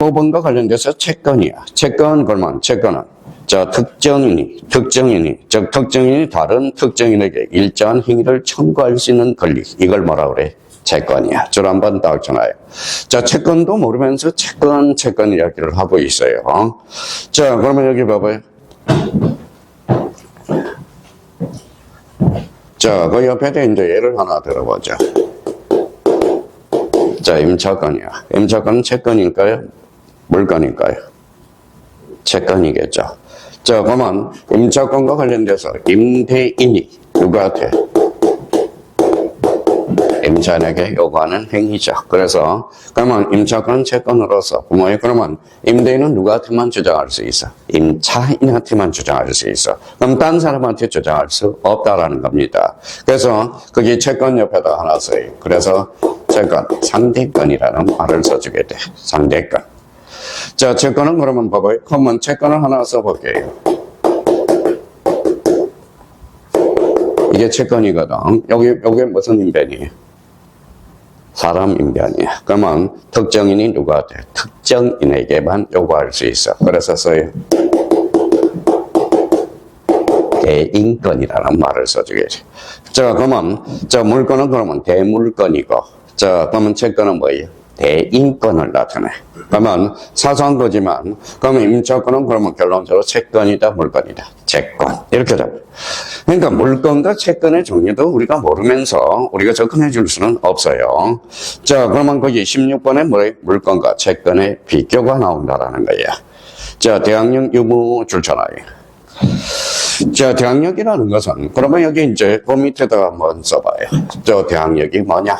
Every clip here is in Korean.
법원과 관련돼서 채권이야. 채권 그러면 채권은 특정인이 다른 특정인에게 일정한 행위를 청구할 수 있는 권리. 이걸 뭐라 그래? 채권이야. 줄 한번 딱 전화요. 자, 채권도 모르면서 채권 이야기를 하고 있어요. 자, 그러면 여기 봐봐요. 자, 그 옆에 이제 예를 하나 들어보자. 자, 임차권이야. 임차권은 채권일까요? 물건일까요? 채권이겠죠. 자, 그러면 임차권과 관련돼서 임대인이 누구한테? 임차인에게 요구하는 행위죠. 그래서 그러면 임차권은 채권으로서 그러면 임대인은 누구한테만 주장할 수 있어? 임차인한테만 주장할 수 있어. 그럼 딴 사람한테 주장할 수 없다라는 겁니다. 그래서 거기 채권 옆에다 하나 써요. 그래서 채권, 상대권이라는 말을 써주게 돼. 상대권. 자, 채권은 그러면 봐봐요. 그러면 채권을 하나 써볼게요. 이게 채권이거든. 여기 무슨 인변이에요? 사람 인변이야. 그러면 특정인이 누구한테? 특정인에게만 요구할 수 있어. 그래서 써요. 대인권이라는 말을 써주게 돼. 자, 그러면 물건은 그러면 대물건이고, 자, 그러면 채권은 뭐예요? 대인권을 나타내. 그러면 사소한 거지만, 그러면 임차권은 그러면 결론적으로 채권이다, 물건이다. 채권. 이렇게 잡아요. 그러니까 물건과 채권의 종류도 우리가 모르면서 우리가 접근해 줄 수는 없어요. 자, 그러면 거기 16번에 뭐예요? 물건과 채권의 비교가 나온다라는 거예요. 자, 대항력 유무 줄잖아요. 자, 대항력이라는 것은, 그러면 여기 이제 그 밑에다가 한번 써봐요. 저 대항력이 뭐냐?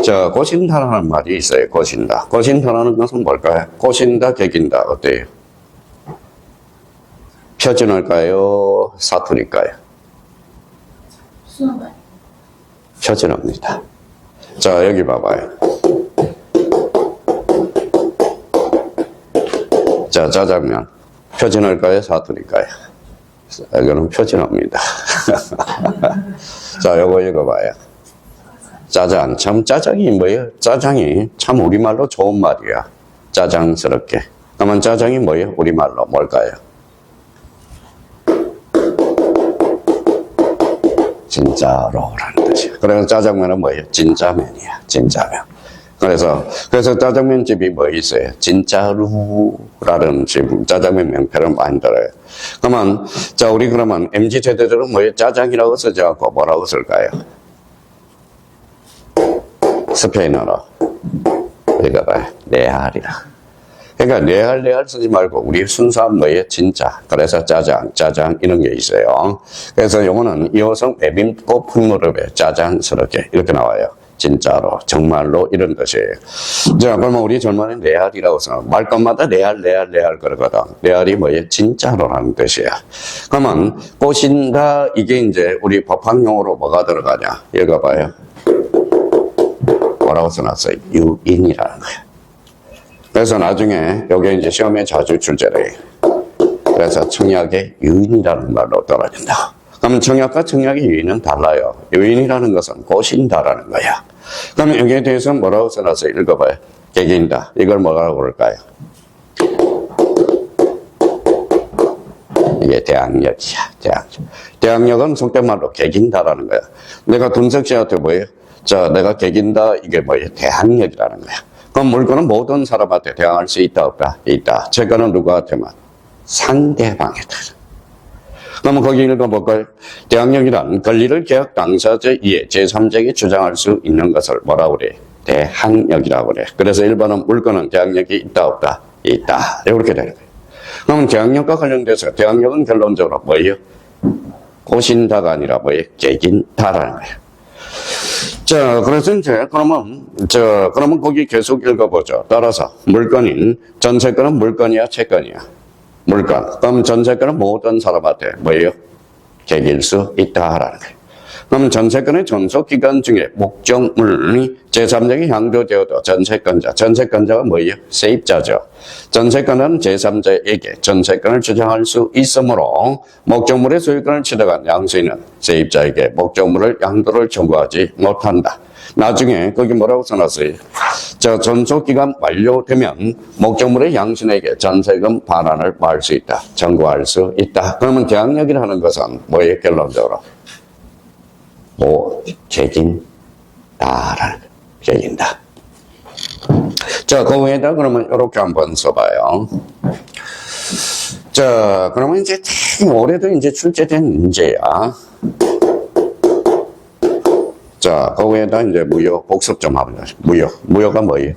자, 고신다라는 말이 있어요. 고신다. 고신다라는 것은 뭘까요? 고신다, 개긴다. 어때요? 표준어일까요? 사투리일까요? 표준어입니다. 자, 여기 봐봐요. 자, 짜장면. 표준어일까요? 사투리일까요? 이거는 표준어입니다. 자, 요거 읽어봐요. 짜장. 참, 짜장이 뭐예요? 짜장이 참 우리말로 좋은 말이야. 짜장스럽게. 그러면 짜장이 뭐예요? 우리말로 뭘까요? 진짜로라는 뜻이야. 그래서 짜장면은 뭐예요? 진짜면이야. 진짜면. 그래서 짜장면집이 뭐 있어요? 진짜루라는 집, 짜장면 명패를 많이 들어요. 그러면, 자, 우리 그러면 MZ 세대들은 뭐예요? 짜장이라고 쓰지 않고 뭐라고 쓸까요? 스페인어로. 이거 봐요. 레알이라. 그러니까 레알 쓰지 말고 우리 순수한 뭐예요? 진짜. 그래서 짜장 이런 게 있어요. 그래서 요거는 이호성 내빈고 풍무렵에 짜장스럽게 이렇게 나와요. 진짜로, 정말로 이런 뜻이에요. 자, 그러면 우리 젊은이는 레알이라고 써. 말끝마다 레알 그러거든. 레알이 뭐예요? 진짜로라는 뜻이야. 그러면 꽃인가 이게 이제 우리 법학용어로 뭐가 들어가냐? 읽어봐요. 뭐라고 써놨어요? 유인이라는 거야. 그래서 나중에 여기 이제 시험에 자주 출제를 해요. 그래서 청약의 유인이라는 말로 떨어진다. 그러면 청약과 청약의 유인은 달라요. 유인이라는 것은 고신다라는 거야. 그러면 여기에 대해서 뭐라고 써놨어요? 읽어봐요. 개긴다. 이걸 뭐라고 그럴까요? 이게 대항력이야. 대항력은 속된 말로 개긴다라는 거야. 내가 돈석 씨한테 뭐예요? 자, 내가 개긴다. 이게 뭐예요? 대항력이라는 거야. 그럼 물건은 모든 사람한테 대항할 수 있다, 없다? 있다. 채권은 누구한테만? 상대방한테. 그러면 거기 읽어볼까요? 대항력이란 권리를 계약 당사자 이에 제3자에게 주장할 수 있는 것을 뭐라고 그래? 대항력이라고 그래. 그래서 1번은 물건은 대항력이 있다, 없다? 있다. 이렇게 되는 거예요. 그러면 대항력과 관련돼서 대항력은 결론적으로 뭐예요? 고신다가 아니라 뭐예요? 개긴다라는 거예요. 자, 그래서 이제, 그러면 거기 계속 읽어보죠. 따라서, 물건인, 전세권은 물건이야, 채권이야? 물건. 그럼 전세권은 모든 사람한테 뭐예요? 개길 수 있다라는 거예요. 그럼 전세권의 존속기간 중에 목적물이 제3자에게 향도되어도 전세권자가 뭐예요? 세입자죠. 전세권은 제3자에게 전세권을 주장할 수 있으므로 목적물의 소유권을 취득한 양수인은 세입자에게 목적물을 양도를 청구하지 못한다. 나중에 거기 뭐라고 써놨어요? 자, 존속기간 만료되면 목적물의 양수인에게 전세금 반환을 받을 수 있다. 청구할 수 있다. 그러면 대항력이라는 것은 뭐예요? 결론적으로 객인다라는 거예요. 객인다. 자, 그 위에다 그러면 이렇게 한번 써봐요. 자, 그러면 이제 되게 올해도 이제 출제된 문제야. 자, 그 위에다 이제 무효 복습 좀 하면 무효가 뭐예요?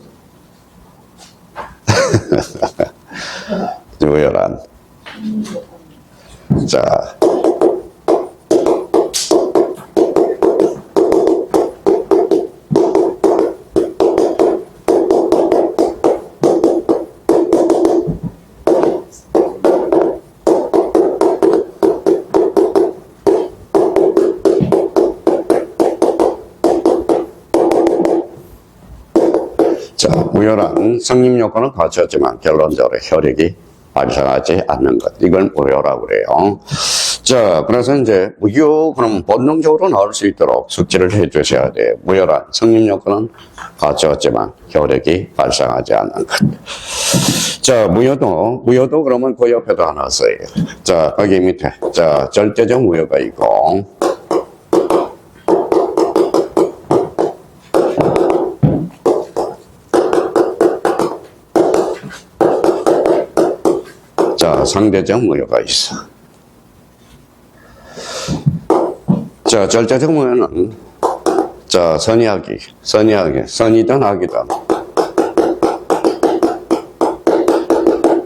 무효란. 자. 무효란 성립요건은 갖췄지만 결론적으로 효력이 발생하지 않는 것. 이걸 무효라고 그래요. 자, 그래서 이제 무효, 그럼 본능적으로 나올 수 있도록 숙지를 해 주셔야 돼요. 무효란 성립요건은 갖췄지만 효력이 발생하지 않는 것. 자, 무효도 그러면 그 옆에도 하나 써요. 자, 거기 밑에. 자, 절대적 무효가 있고. 자, 상대적 무효가 있어. 자, 절대적 무효는, 자, 선이든 악이든,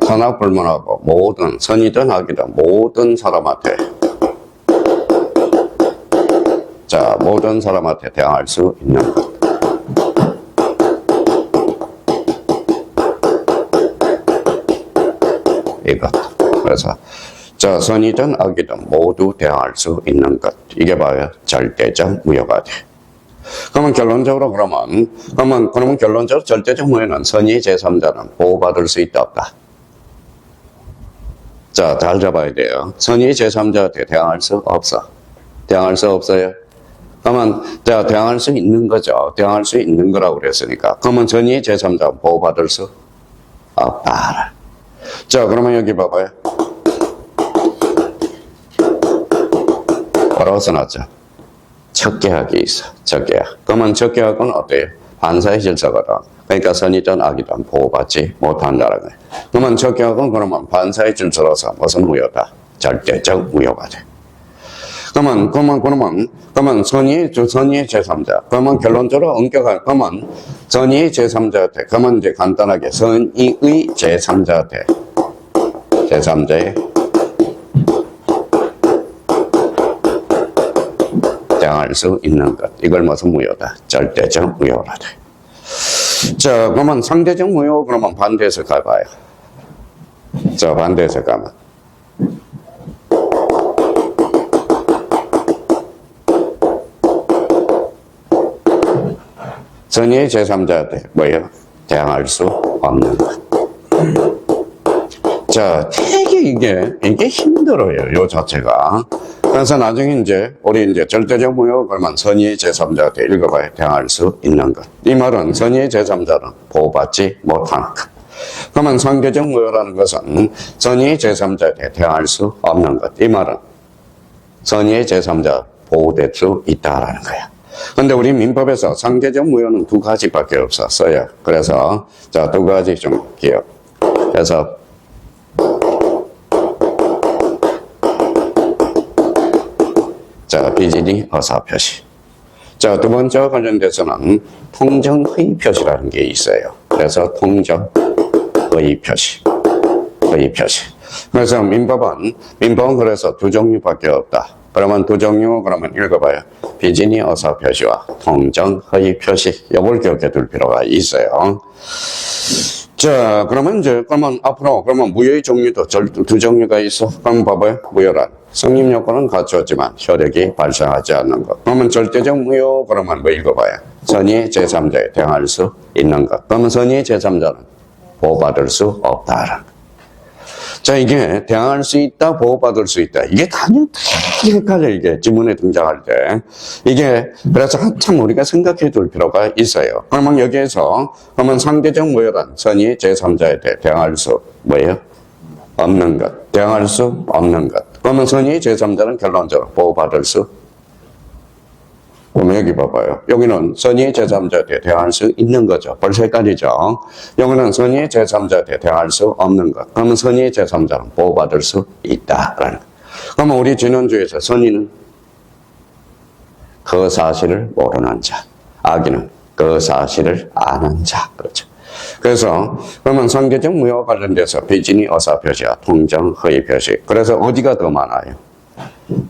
선악 불문하고 모든, 선이든 악이든 모든 사람한테, 자, 모든 사람한테 대항할 수 있는 것. 이것. 그래서 자, 선이든 악이든 모두 대항할 수 있는 것. 이게 봐요. 절대적 무효가 돼. 그러면 결론적으로 그러면 결론적으로 절대적 무효는 선의 제3자는 보호받을 수 있다 없다. 자, 잘 잡아야 돼요. 선의 제3자한테 대항할 수 없어. 대항할 수 없어요. 그러면 대항할 수 있는 거죠. 대항할 수 있는 거라고 그랬으니까. 그러면 선의 제3자는 보호받을 수 없다. 자, 그러면 여기 봐봐요. 뭐라고 써놨죠? 첫 계약이 있어. 첫 계약. 그러면 첫 계약은 어때요? 반사의 질서거든. 그러니까 선이든 악이든 보호받지 못한다는 거예요. 그러면 첫 계약은 그러면 반사의 질서로서 무슨 무효다? 절대적 무효가 돼. 그러면 선의 제3자. 그러면 결론적으로 그러면 선의 제3자한테, 그러면 이제 간단하게 선의의 제3자한테, 제3자의 대항할 수 있는 것. 이걸 무슨 무효다? 절대적 무효라 돼. 자, 그러면 상대적 무효, 그러면 반대해서 가봐요. 자, 반대해서 가면. 선의의 제3자한테 뭐예요? 대항할 수 없는 것. 자, 되게 이게 힘들어요. 요 자체가. 그래서 나중에 우리 절대적 무효, 그러면 선의의 제3자한테 읽어봐야 대항할 수 있는 것. 이 말은 선의의 제3자는 보호받지 못하는 것. 그러면 상대적 무효라는 것은 선의의 제3자한테 대항할 수 없는 것. 이 말은 선의의 제3자 보호될 수 있다라는 거야. 근데 우리 민법에서 상대적 무효는 두 가지밖에 없었어요. 그래서, 자, 두 가지 좀 기억해서, 자, 비진이 의사표시. 자, 두 번째 관련돼서는 통정의 표시라는 게 있어요. 그래서 통정의 표시. 그래서 민법은 그래서 두 종류밖에 없다. 그러면 두 종류, 그러면 읽어봐요. 비진이 의사표시와 통정의 표시. 이걸 기억해 둘 필요가 있어요. 자, 그러면 앞으로, 무효의 종류도 두 종류가 있어. 그럼 봐봐요. 무효란. 성립 요건은 갖추었지만 효력이 발생하지 않는 것. 그러면 절대적 무효, 그러면 뭐 읽어봐요. 선의 제3자에 대항할 수 있는 것. 그러면 선의 제3자는 보호받을 수 없다. 자, 이게 대항할 수 있다, 보호받을 수 있다. 이게 단연 되게 헷갈려, 이게 지문에 등장할 때. 이게, 그래서 한참 우리가 생각해 둘 필요가 있어요. 그러면 여기에서, 상대적 무효란 선의 제3자에 대해 대항할 수, 뭐예요? 없는 것. 대항할 수 없는 것. 그러면 선의 제3자는 결론적으로 보호받을 수. 그러면 여기 봐봐요. 여기는 선의 제3자에 대항할 수 있는 거죠. 벌써 헷갈리죠? 여기는 선의 제3자에 대항할 수 없는 것. 그러면 선의 제3자는 보호받을 수 있다라는 거. 그러면 우리 지난주에서 선의는 그 사실을 모르는 자, 악인은 그 사실을 아는 자. 그렇죠. 그래서 그러면 상대적 무효와 관련돼서 비진의 의사 표시와 통정 허위 표시. 그래서 어디가 더 많아요?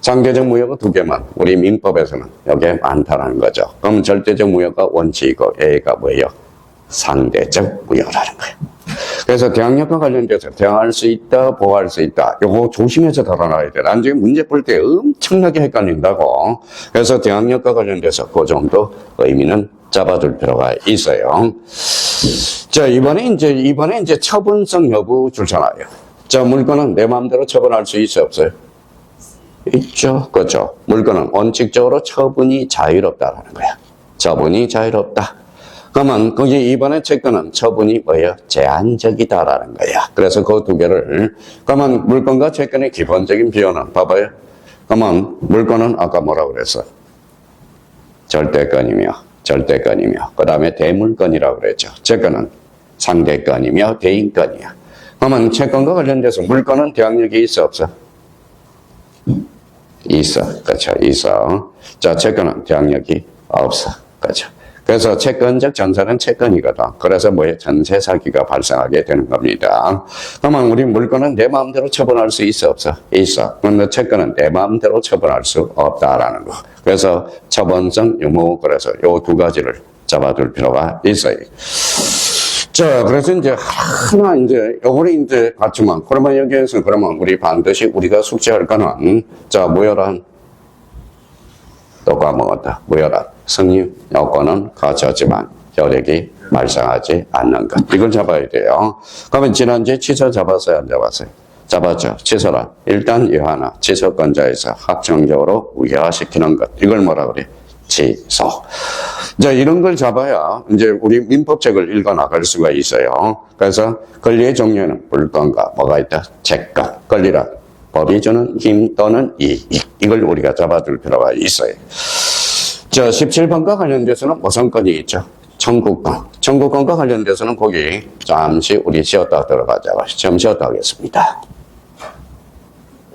상대적 무효가 두 개만 우리 민법에서는 여기에 많다는 거죠. 그럼 절대적 무효가 원칙이고 A가 뭐예요? 상대적 무효라는 거예요. 그래서 대항력과 관련돼서 대항할 수 있다, 보호할 수 있다. 요거 조심해서 다뤄놔야 돼. 나중에 문제 풀 때 엄청나게 헷갈린다고. 그래서 대항력과 관련돼서 그 정도 의미는 잡아둘 필요가 있어요. 자, 이번에 이제 처분성 여부 줄잖아요. 자, 물건은 내 마음대로 처분할 수 있어, 없어요? 있죠. 그렇죠. 물건은 원칙적으로 처분이 자유롭다라는 거야. 처분이 자유롭다. 그러면 거기 이번에 채권은 처분이 뭐예요? 제한적이다라는 거야. 그래서 그 두 개를, 그러면 물건과 채권의 기본적인 비율은 봐봐요. 그러면 물건은 아까 뭐라고 그랬어? 절대권이며, 그 다음에 대물건이라고 그랬죠. 채권은 상대권이며 대인권이야. 그러면 채권과 관련돼서 물건은 대항력이 있어, 없어? 있어. 그렇죠. 있어. 자, 채권은 대항력이 없어. 그렇죠. 그래서 채권적 전세는 채권이거든. 그래서 뭐예요? 전세 사기가 발생하게 되는 겁니다. 그러면 우리 물건은 내 마음대로 처분할 수 있어, 없어? 있어. 그런데 채권은 내 마음대로 처분할 수 없다라는 거. 그래서 처분성 유무, 그래서 요 두 가지를 잡아둘 필요가 있어요. 자, 그래서 요거를 갖추면, 그러면 여기에서 우리 반드시 우리가 숙지할 거는, 자, 무효란, 또 까먹었다. 무효란, 성립 요건은 갖췄지만, 효력이 발생하지 않는 것. 이걸 잡아야 돼요. 그러면 지난주에 취소 잡았어요, 안 잡았어요? 잡았죠. 취소란, 일단 하나, 취소권자에서 확정적으로 우회화시키는 것. 이걸 뭐라 그래? 취소. 자, 이런 걸 잡아야 이제 우리 민법책을 읽어 나갈 수가 있어요. 그래서 권리의 종류는 물건과 뭐가 있다? 채권. 권리란 법이 주는 힘 또는 이익. 이걸 우리가 잡아둘 필요가 있어요. 자, 17번과 관련돼서는 모성권이 있죠. 청구권. 청구권과 관련돼서는 거기 잠시 우리 쉬었다 들어가자. 좀 쉬었다 하겠습니다.